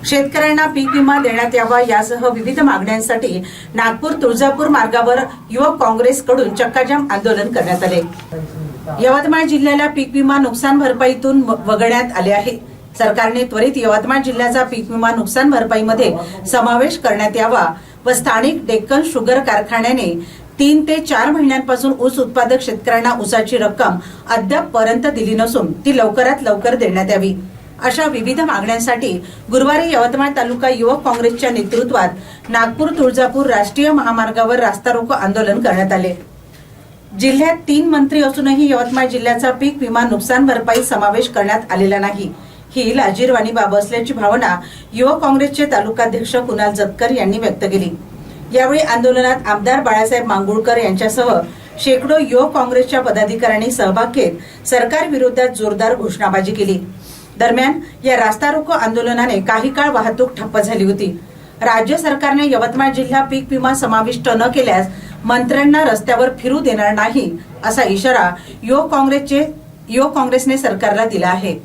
शेतकऱ्यांना पीक विमा देण्यात यावा यासह विविध मागण्यांसाठी नागपूर तुळजापूर मार्गावर युवक काँग्रेसकडून चक्काजाम आंदोलन करण्यात आले। यवतमाळ जिल्ह्याला पीक विमा नुकसान भरपाईतून वगळण्यात आले आहे। सरकारने त्वरित यवतमाळ जिल्ह्याचा पीक विमा नुकसान भरपाईमध्ये समावेश करण्यात यावा व स्थानिक डेक्कन शुगर कारखान्याने 3 ते 4 महिन्यांपासून ऊस उत्पादक शेतकऱ्यांना ऊसाची रक्कम अद्यापपर्यंत दिली नसून ती लवकरात लवकर देण्यात यावी अशा विविध मागण्यांसाठी गुरुवारी यवतमाळ तालुका युवक काँग्रेसच्या नेतृत्वात नागपूर तुळजापूर राष्ट्रीय महामार्गावर रास्ता रोको आंदोलन करण्यात आले। जिल्ह्यात 3 मंत्री असूनही यवतमाळ जिल्ह्याचा पीक विमा नुकसान भरपाई समावेश करण्यात आलेला नाही, ही लाजीरवाणी बाब असल्याची भावना युवक काँग्रेसचे तालुकाध्यक्ष कुणाल जतकर यांनी व्यक्त केली। यावेळी आंदोलनात आमदार बाळासाहेब मांगुळकर यांच्यासह शेकडो युवक काँग्रेसच्या पदाधिकाऱ्यांनी सहभाग घेत सरकार विरोधात जोरदार घोषणाबाजी केली। दरम्यान या रास्ता रोको आंदोलनाने काही काळ वाहतूक ठप्प झाली होती। राज्य सरकारने यवतमाळ जिल्हा पीक विमा समाविष्ट न केल्यास मंत्र्यांना रस्त्यावर फिरू देणार नाही असा इशारा युवक काँग्रेसने सरकारला दिला आहे।